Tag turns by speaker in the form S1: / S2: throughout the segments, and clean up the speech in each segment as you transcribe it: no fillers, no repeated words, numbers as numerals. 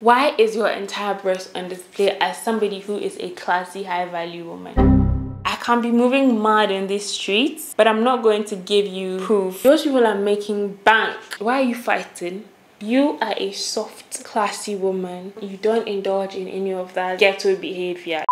S1: Why is your entire breast on display as somebody who is a classy, high-value woman? I can be moving mad in these streets, but I'm not going to give you proof. Those people are making bank. Why are you fighting? You are a soft, classy woman. You don't indulge in any of that ghetto behavior.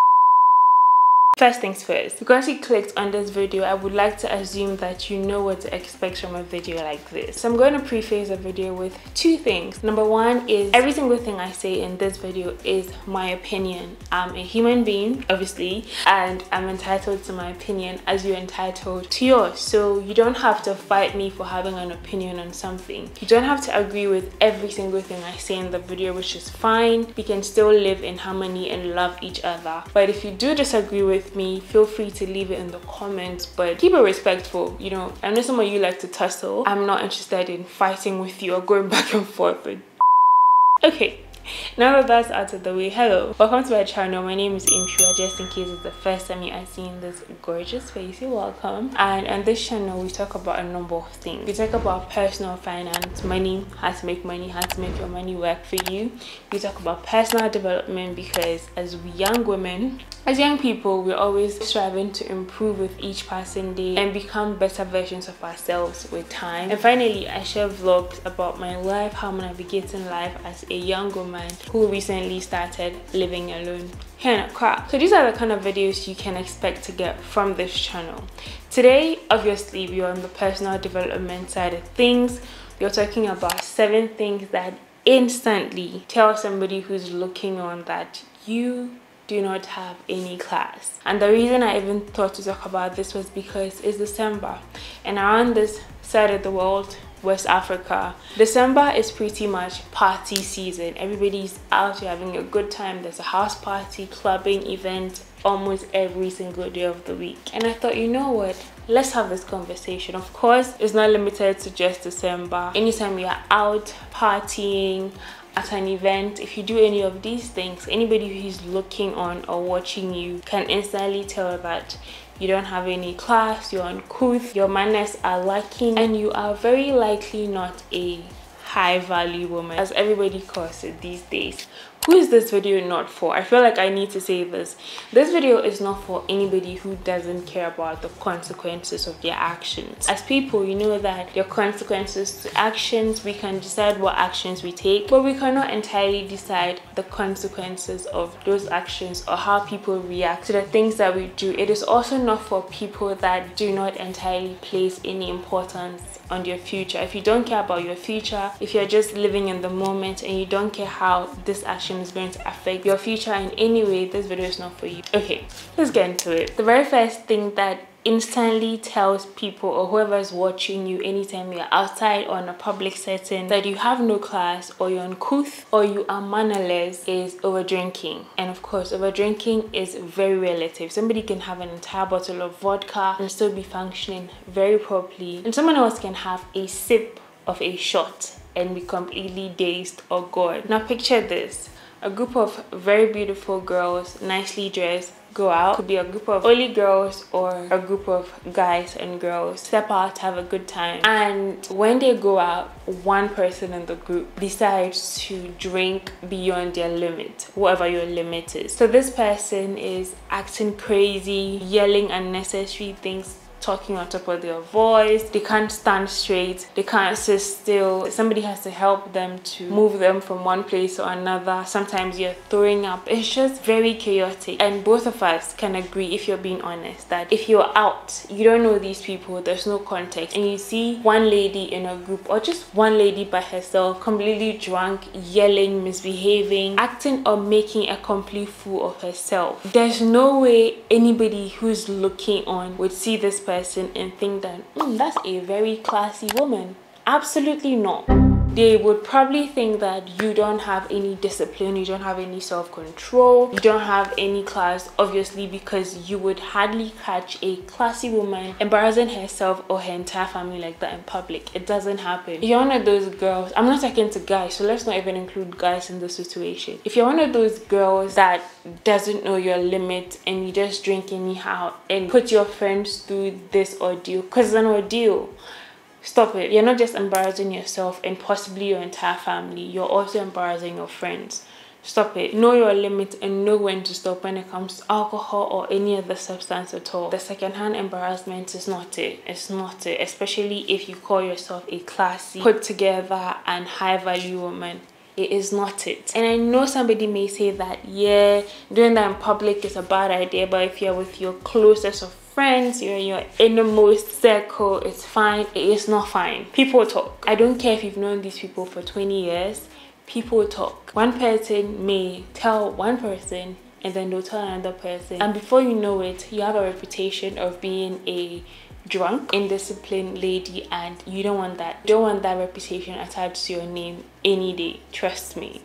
S1: First things first, because you clicked on this video, I would like to assume that you know what to expect from a video like this. So I'm going to preface the video with two things. Number one is every single thing I say in this video is my opinion. I'm a human being, obviously, and I'm entitled to my opinion as you're entitled to yours. So you don't have to fight me for having an opinion on something. You don't have to agree with every single thing I say in the video, which is fine. We can still live in harmony and love each other. But if you do disagree with me, feel free to leave it in the comments, but keep it respectful. You know, I know some of you like to tussle. I'm not interested in fighting with you or going back and forth. Okay, now that that's out of the way, hello, welcome to my channel. My name is Antwiwaa. Just in case it's the first time you are seeing this gorgeous face, you're welcome. And on this channel we talk about a number of things. We talk about personal finance, money, how to make money, how to make your money work for you. We talk about personal development, because as young women, as young people, we're always striving to improve with each passing day and become better versions of ourselves with time. And finally, I share vlogs about my life, how I'm navigating life as a young woman who recently started living alone here in Accra. So these are the kind of videos you can expect to get from this channel. Today, obviously, we are on the personal development side of things. We're talking about 7 things that instantly tell somebody who's looking on that you do not have any class. And the reason I even thought to talk about this was because it's December, and around this side of the world, West Africa, December is pretty much party season. Everybody's out, you're having a good time. There's a house party, clubbing event almost every single day of the week. And I thought, you know what, let's have this conversation. Of course, it's not limited to just December. Anytime you're out partying, at an event, if you do any of these things, anybody who's looking on or watching you can instantly tell that you don't have any class, you're uncouth, your manners are lacking, and you are very likely not a high value woman, as everybody calls it these days. Who is this video not for? I feel like I need to say this. This video is not for anybody who doesn't care about the consequences of their actions. As people, you know that there are consequences to actions. We can decide what actions we take, but we cannot entirely decide the consequences of those actions or how people react to the things that we do. It is also not for people that do not entirely place any importance on your future. If you don't care about your future, if you're just living in the moment and you don't care how this action is going to affect your future in any way, this video is not for you. Okay, let's get into it. The very first thing that instantly tells people or whoever is watching you anytime you're outside or in a public setting that you have no class, or you're uncouth, or you are mannerless, is over drinking. And of course, over drinking is very relative. Somebody can have an entire bottle of vodka and still be functioning very properly, and someone else can have a sip of a shot and be completely dazed or gone. Now picture this: a group of very beautiful girls, nicely dressed, go out. Could be a group of only girls or a group of guys and girls, step out, have a good time, and when they go out, one person in the group decides to drink beyond their limit, whatever your limit is. So this person is acting crazy, yelling unnecessary things, talking on top of their voice. They can't stand straight, they can't sit still. Somebody has to help them to move them from one place to another. Sometimes you're throwing up. It's just very chaotic. And both of us can agree, if you're being honest, that if you're out, you don't know these people, there's no context, and you see one lady in a group or just one lady by herself, completely drunk, yelling, misbehaving, acting or making a complete fool of herself, there's no way anybody who's looking on would see this person and think that that's a very classy woman. Absolutely not. They would probably think that you don't have any discipline, you don't have any self-control, you don't have any class, obviously, because you would hardly catch a classy woman embarrassing herself or her entire family like that in public. It doesn't happen. If you're one of those girls, I'm not talking to guys, so let's not even include guys in this situation. If you're one of those girls that doesn't know your limit and you just drink anyhow and put your friends through this ordeal, because it's an ordeal. Stop it. You're not just embarrassing yourself and possibly your entire family, you're also embarrassing your friends. Stop it. Know your limits and know when to stop when it comes to alcohol or any other substance at all. The secondhand embarrassment is not it. It's not it. Especially if you call yourself a classy, put together and high value woman. It is not it. And I know somebody may say that, yeah, doing that in public is a bad idea, but if you're with your closest of friends, you're in your innermost circle, it's fine. It is not fine. People talk. I don't care if you've known these people for 20 years. People talk. One person may tell one person and then they'll tell another person, and before you know it, you have a reputation of being a drunk, indisciplined lady, and you don't want that. You don't want that reputation attached to your name any day. Trust me.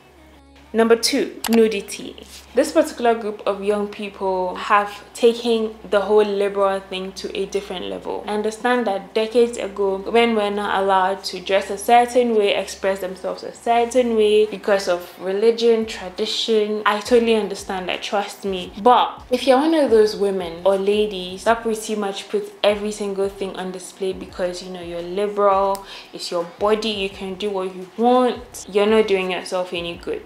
S1: Number 2, nudity. This particular group of young people have taken the whole liberal thing to a different level. I understand that decades ago, men were not allowed to dress a certain way, express themselves a certain way because of religion, tradition. I totally understand that, trust me. But if you're one of those women or ladies that pretty much puts every single thing on display because, you know, you're liberal, it's your body, you can do what you want, you're not doing yourself any good.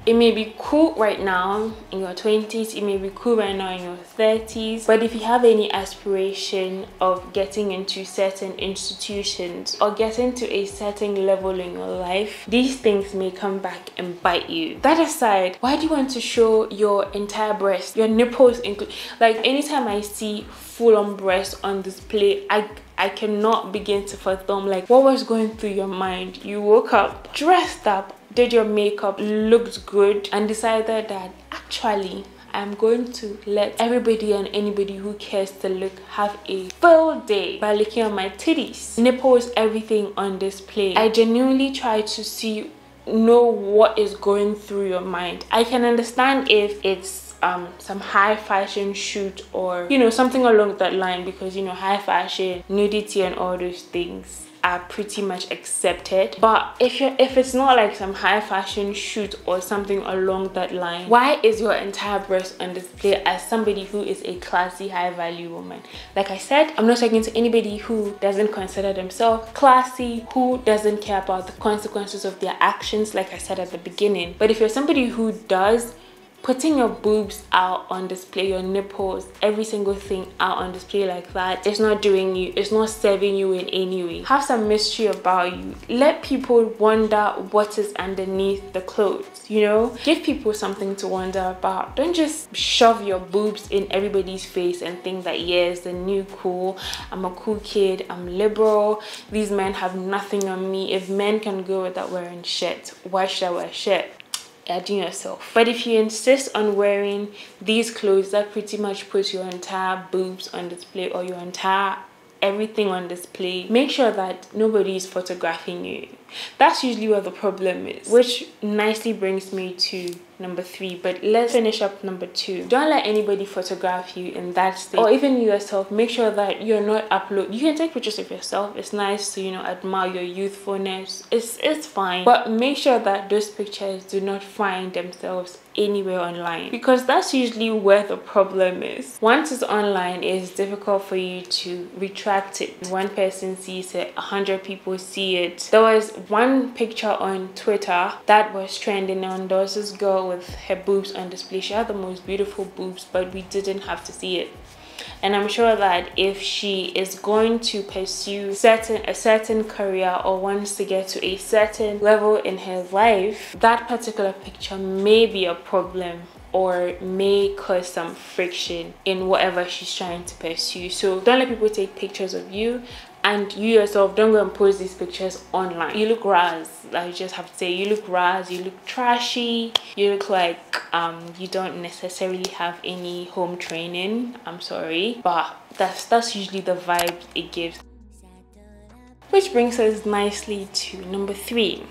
S1: It may be cool right now in your 20s, it may be cool right now in your 30s, but if you have any aspiration of getting into certain institutions or getting to a certain level in your life, these things may come back and bite you. That aside, why do you want to show your entire breast, your nipples include? Like, anytime I see full-on breast on display, I cannot begin to fathom, like, what was going through your mind? You woke up, dressed up, did your makeup, looked good, and decided that actually I'm going to let everybody and anybody who cares to look have a full day by looking at my titties, nipples, everything on display. I genuinely try to know what is going through your mind. I can understand if it's some high fashion shoot or, you know, something along that line, because, you know, high fashion, nudity and all those things are pretty much accepted. But if it's not like some high fashion shoot or something along that line, why is your entire breast on display as somebody who is a classy, high value woman? Like I said, I'm not talking to anybody who doesn't consider themselves classy, who doesn't care about the consequences of their actions, like I said at the beginning. But if you're somebody who does, putting your boobs out on display, your nipples, every single thing out on display like that, it's not doing you, it's not serving you in any way. Have some mystery about you. Let people wonder what is underneath the clothes, you know? Give people something to wonder about. Don't just shove your boobs in everybody's face and think that, yeah, it's the new cool, I'm a cool kid, I'm liberal, these men have nothing on me. If men can go without wearing shit, why should I wear shit? Adding yourself. But if you insist on wearing these clothes that pretty much puts your entire boobs on display or your entire everything on display, make sure that nobody is photographing you. That's usually where the problem is, which nicely brings me to number 3. But let's finish up number 2. Don't let anybody photograph you in that state, or even you yourself. Make sure that you're not you can take pictures of yourself. It's nice to, you know, admire your youthfulness. It's fine, but make sure that those pictures do not find themselves anywhere online, because that's usually where the problem is. Once it's online, it's difficult for you to retract it. One person sees it, 100 people see it. There was one picture on Twitter that was trending, and there was this girl with her boobs on display. She had the most beautiful boobs, but we didn't have to see it. And I'm sure that if she is going to pursue a certain career or wants to get to a certain level in her life, that particular picture may be a problem or may cause some friction in whatever she's trying to pursue. So don't let people take pictures of you, and you yourself don't go and post these pictures online. You look raz. I just have to say, you look raz, you look trashy, you look like you don't necessarily have any home training. I'm sorry, but that's usually the vibe it gives. Which brings us nicely to number 3.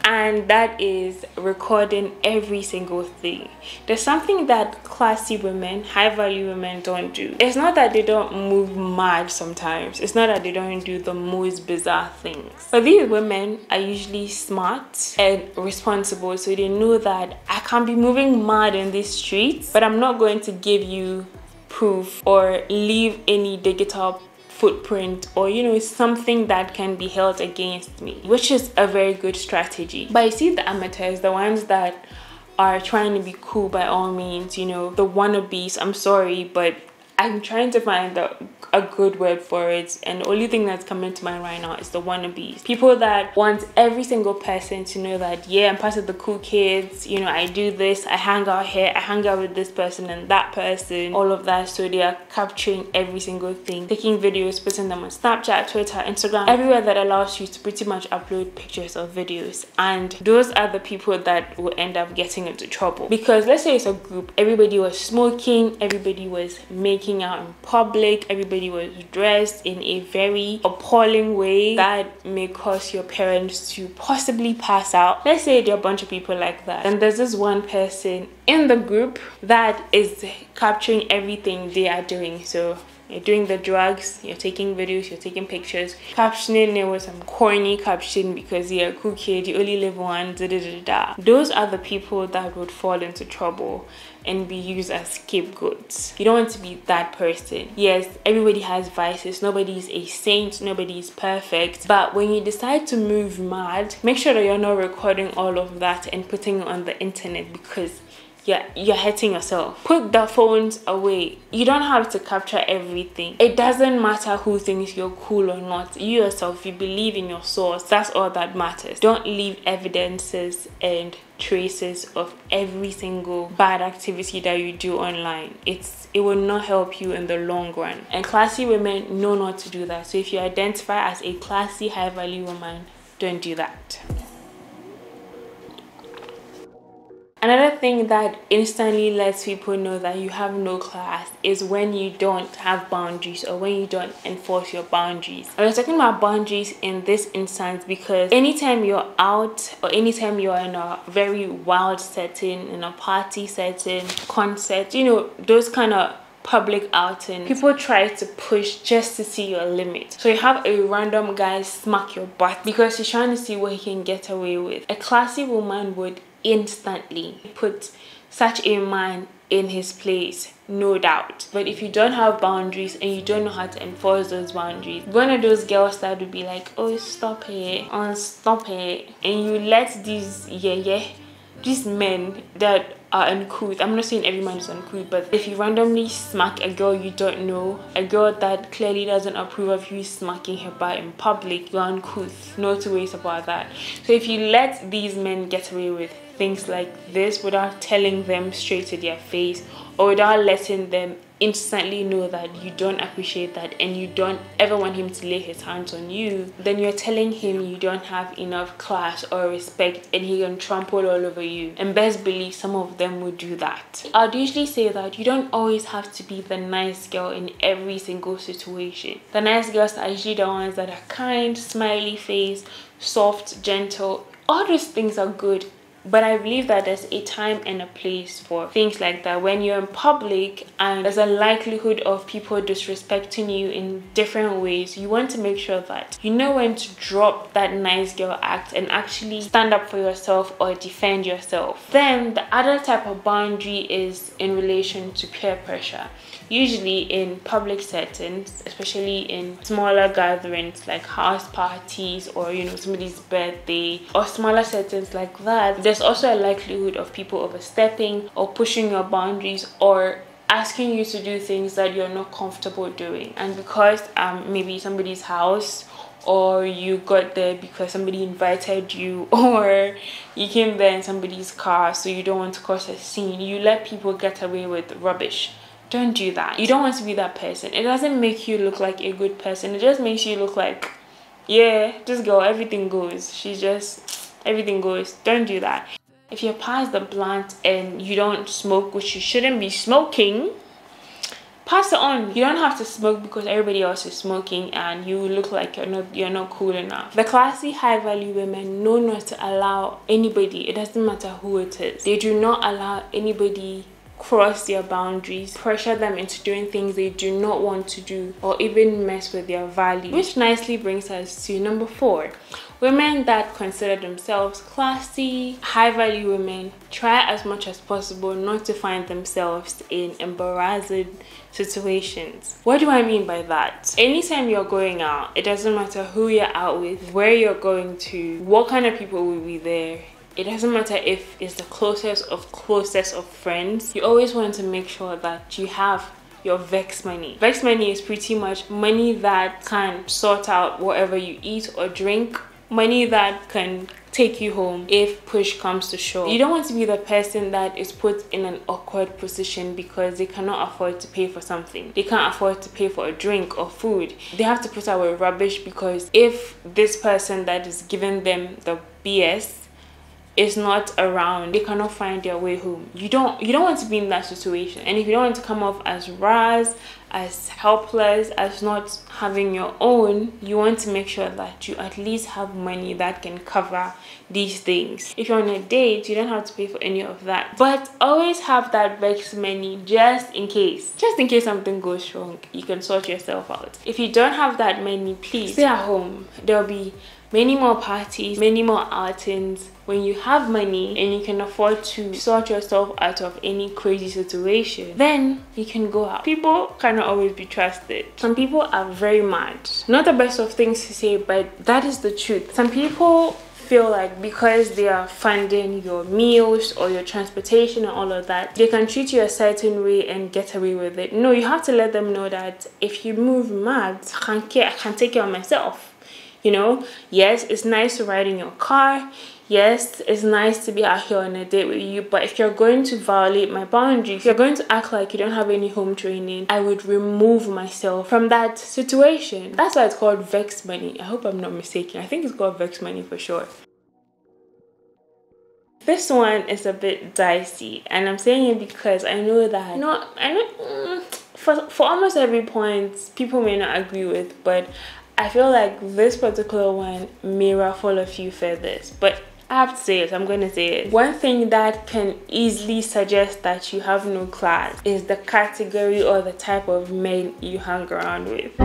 S1: And that is recording every single thing. There's something that classy women, high value women don't do. It's not that they don't move mad sometimes. It's not that they don't do the most bizarre things. But these women are usually smart and responsible, so they know that I can be moving mad in these streets, but I'm not going to give you proof or leave any digital footprint, or you know, something that can be held against me, which is a very good strategy. But you see, the amateurs, the ones that are trying to be cool by all means, you know, the wannabes, I'm sorry, but I'm trying to find a good word for it, and the only thing that's coming to mind right now is the wannabes. People that want every single person to know that, yeah, I'm part of the cool kids, you know, I do this, I hang out here, I hang out with this person and that person, all of that. So they are capturing every single thing, taking videos, putting them on Snapchat, Twitter, Instagram, everywhere that allows you to pretty much upload pictures or videos. And those are the people that will end up getting into trouble, because let's say it's a group, everybody was smoking, everybody was making out in public, everybody was dressed in a very appalling way that may cause your parents to possibly pass out. Let's say there are a bunch of people like that, and there's this one person in the group that is capturing everything they are doing. So you're doing the drugs, you're taking videos, you're taking pictures, captioning it with some corny caption because you're a cool kid, you only live once, da da da da. Those are the people that would fall into trouble and be used as scapegoats. You don't want to be that person. Yes, everybody has vices, nobody is a saint, nobody is perfect, but when you decide to move mad, make sure that you're not recording all of that and putting it on the internet, because you're hurting yourself. Put the phones away. You don't have to capture everything. It doesn't matter who thinks you're cool or not. You yourself, you believe in your source. That's all that matters. Don't leave evidences and traces of every single bad activity that you do online. It will not help you in the long run. And classy women know not to do that. So if you identify as a classy, high value woman, don't do that. Another thing that instantly lets people know that you have no class is when you don't have boundaries, or when you don't enforce your boundaries. I was talking about boundaries in this instance because anytime you're out, or anytime you're in a very wild setting, in a party setting, concert, you know, those kind of public outing, people try to push just to see your limit. So you have a random guy smack your butt because he's trying to see what he can get away with. A classy woman would instantly put such a man in his place, no doubt. But if you don't have boundaries and you don't know how to enforce those boundaries, one of those girls that would be like, oh, stop it, stop it, and you let these these men that are uncouth, I'm not saying every man is uncouth, but if you randomly smack a girl you don't know, a girl that clearly doesn't approve of you smacking her butt in public, you're uncouth. No two ways about that. So if you let these men get away with things like this without telling them straight to their face, or without letting them instantly know that you don't appreciate that and you don't ever want him to lay his hands on you, then you're telling him you don't have enough class or respect and he can trample all over you. And best believe some of them would do that. I'd usually say that you don't always have to be the nice girl in every single situation. The nice girls are usually the ones that are kind, smiley face, soft, gentle. All those things are good. But I believe that there's a time and a place for things like that. When you're in public and there's a likelihood of people disrespecting you in different ways, you want to make sure that you know when to drop that nice girl act and actually stand up for yourself or defend yourself. Then the other type of boundary is in relation to peer pressure. Usually in public settings, especially in smaller gatherings like house parties or, you know, somebody's birthday or smaller settings like that, there's also a likelihood of people overstepping or pushing your boundaries or asking you to do things that you're not comfortable doing. And because maybe somebody's house, or you got there because somebody invited you, or you came there in somebody's car, so you don't want to cause a scene, you let people get away with rubbish. Don't do that. You don't want to be that person. It doesn't make you look like a good person. It just makes you look like, yeah, this girl, everything goes. She's just, everything goes. Don't do that. If you're past the blunt and you don't smoke, which you shouldn't be smoking, pass it on. You don't have to smoke because everybody else is smoking and you look like you're not cool enough. The classy, high value women know not to allow anybody, it doesn't matter who it is, they do not allow anybody cross their boundaries, pressure them into doing things they do not want to do, or even mess with their values. Which nicely brings us to number 4, Women that consider themselves classy, high value women try as much as possible not to find themselves in embarrassing situations. What do I mean by that? Anytime you're going out, it doesn't matter who you're out with, where you're going to, what kind of people will be there. It doesn't matter if it's the closest of friends. You always want to make sure that you have your vex money. Vex money is pretty much money that can sort out whatever you eat or drink, money that can take you home if push comes to shove. You don't want to be the person that is put in an awkward position because they cannot afford to pay for something. They can't afford to pay for a drink or food. They have to put away rubbish because if this person that is giving them the BS is not around, they cannot find their way home. You don't want to be in that situation. And if you don't want to come off as ras, as helpless, as not having your own, you want to make sure that you at least have money that can cover these things. If you're on a date, you don't have to pay for any of that, but always have that vex money just in case something goes wrong. You can sort yourself out. If you don't have that money, please stay at home. There'll be many more parties, many more outings. When you have money and you can afford to sort yourself out of any crazy situation, then you can go out. People cannot always be trusted. Some people are very mad. Not the best of things to say, but that is the truth. Some people feel like because they are funding your meals or your transportation and all of that, they can treat you a certain way and get away with it. No, you have to let them know that if you move mad, I can take care of myself. You know, yes, it's nice to ride in your car. Yes, it's nice to be out here on a date with you, but if you're going to violate my boundaries, if you're going to act like you don't have any home training, I would remove myself from that situation. That's why it's called vex money. I hope I'm not mistaken. I think it's called vex money for sure. This one is a bit dicey, and I'm saying it because I know that for almost every point people may not agree with, but I feel like this particular one may ruffle a few feathers, but I have to say it. I'm going to say it. One thing that can easily suggest that you have no class is the category or the type of men you hang around with.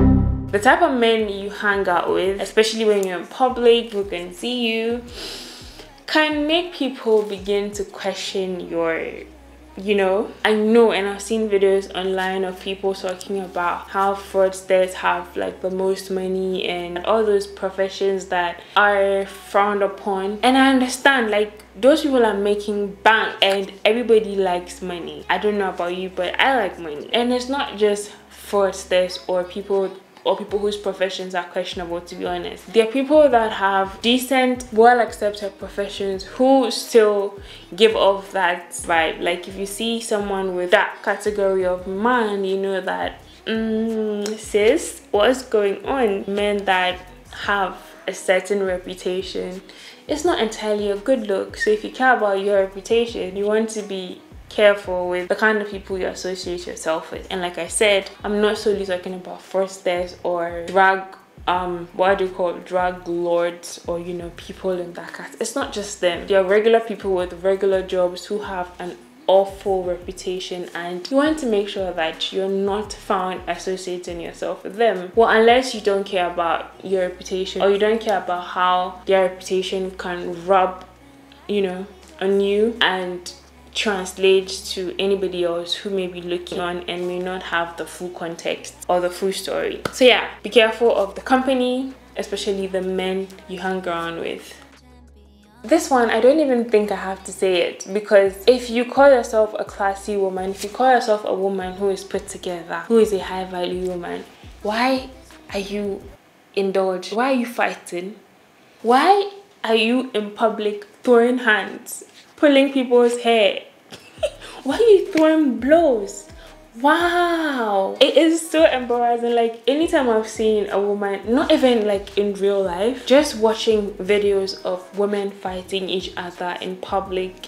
S1: The type of men you hang out with, especially when you're in public, who can see you, can make people begin to question your, I know, and I've seen videos online of people talking about how fraudsters have like the most money and all those professions that are frowned upon. And I understand, like, those people are making bank and everybody likes money. I don't know about you, but I like money. And it's not just fraudsters or people whose professions are questionable, to be honest. There are people that have decent, well-accepted professions who still give off that vibe. Like, if you see someone with that category of man, you know that, sis, what's going on? Men that have a certain reputation, it's not entirely a good look. So if you care about your reputation, you want to be careful with the kind of people you associate yourself with. And like I said, I'm not solely talking about fraudsters or drug lords or people in that category. It's not just them. There are regular people with regular jobs who have an awful reputation, and you want to make sure that you're not found associating yourself with them. Well, unless you don't care about your reputation, or you don't care about how their reputation can rub on you and translate to anybody else who may be looking on and may not have the full context or the full story. So yeah, be careful of the company, especially the men you hang around with. This one, I don't even think I have to say it, because if you call yourself a classy woman, if you call yourself a woman who is put together, who is a high value woman, why are you indulged? Why are you fighting? Why are you in public throwing hands, pulling people's hair? Why are you throwing blows? Wow, it is so embarrassing. Like, anytime I've seen a woman, not even like in real life, just watching videos of women fighting each other in public,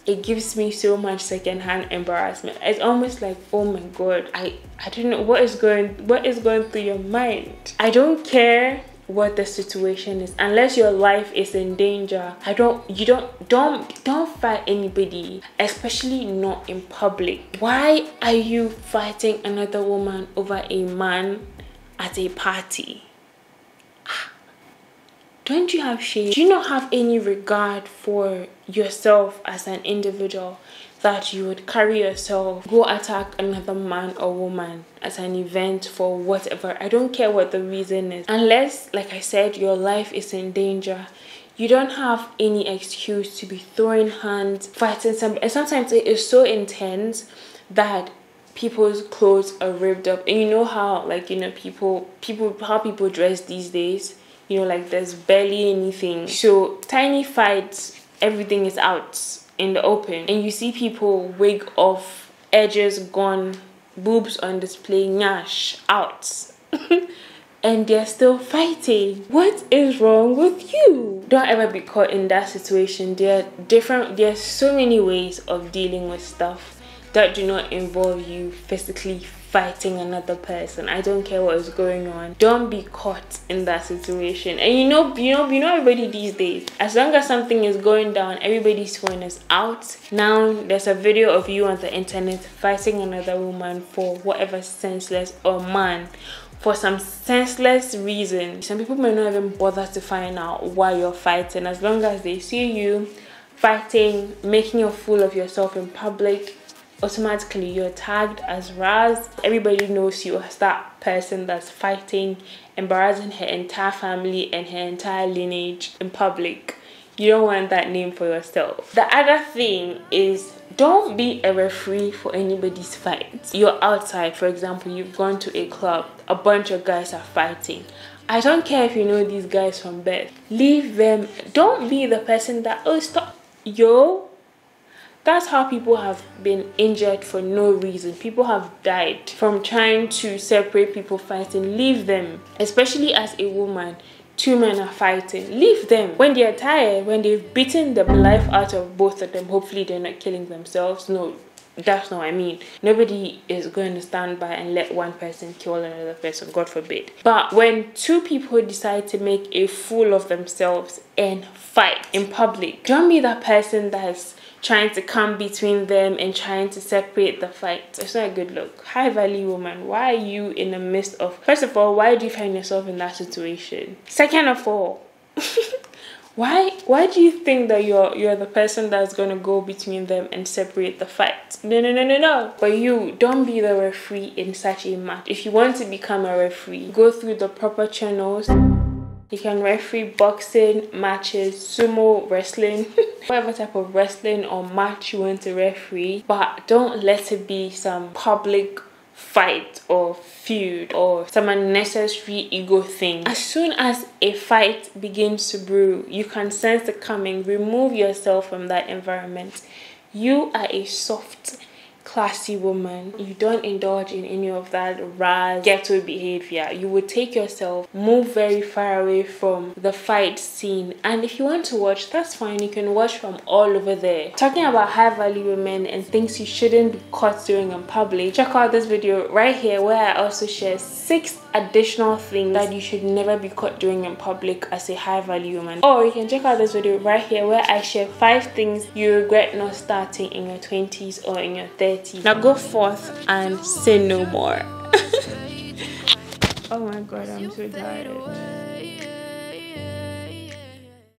S1: it gives me so much secondhand embarrassment. It's almost like, oh my god, I don't know what is going through your mind. I don't care what the situation is, unless your life is in danger. Don't fight anybody, especially not in public. Why are you fighting another woman over a man at a party? Don't you have shame? Do you not have any regard for yourself as an individual, that you would carry yourself, go attack another man or woman at an event for whatever? I don't care what the reason is. Unless, like I said, your life is in danger, you don't have any excuse to be throwing hands, fighting somebody. And sometimes it is so intense that people's clothes are ripped up. And you know how, like, you know, how people dress these days, you know, like there's barely anything. So tiny fights, everything is out in the open, and you see people wig off, edges gone, boobs on display, nyash out. And they're still fighting. What is wrong with you? Don't ever be caught in that situation. There's so many ways of dealing with stuff that do not involve you physically fighting another person. I don't care what is going on. Don't be caught in that situation. And you know everybody these days, as long as something is going down, everybody's phone is out. Now there's a video of you on the internet fighting another woman for whatever senseless, or man for some senseless reason. Some people may not even bother to find out why you're fighting. As long as they see you fighting, making a fool of yourself in public, automatically you're tagged as Raz. Everybody knows you as that person that's fighting, embarrassing her entire family and her entire lineage in public. You don't want that name for yourself. The other thing is, don't be a referee for anybody's fight. You're outside, for example, you've gone to a club, a bunch of guys are fighting. I don't care if you know these guys from birth. Leave them. Don't be the person that, oh, stop. Yo, that's how people have been injured for no reason. People have died from trying to separate people fighting. Leave them. Especially as a woman, two men are fighting. Leave them. When they're tired, when they've beaten the life out of both of them, hopefully they're not killing themselves. No, that's not what I mean. Nobody is going to stand by and let one person kill another person, God forbid. But when two people decide to make a fool of themselves and fight in public, don't be that person that's trying to come between them and trying to separate the fight. It's not a good look. High value woman, why are you in the midst of, first of all, why do you find yourself in that situation? Second of all, why do you think that you're the person that's gonna go between them and separate the fight? No. But you, don't be the referee in such a match. If you want to become a referee, go through the proper channels. You can referee boxing matches, sumo wrestling, whatever type of wrestling or match you want to referee. But don't let it be some public fight or feud or some unnecessary ego thing. As soon as a fight begins to brew, you can sense it coming. Remove yourself from that environment. You are a soft, classy woman. You don't indulge in any of that raz ghetto behavior. You would take yourself, move very far away from the fight scene, and if you want to watch, that's fine. You can watch from all over there. Talking about high value women and things you shouldn't be caught doing in public, check out this video right here where I also share 6 additional things that you should never be caught doing in public as a high value woman. Or you can check out this video right here where I share 5 things you regret not starting in your 20s or in your 30s. Now go forth and say no more. Oh my god, I'm so tired.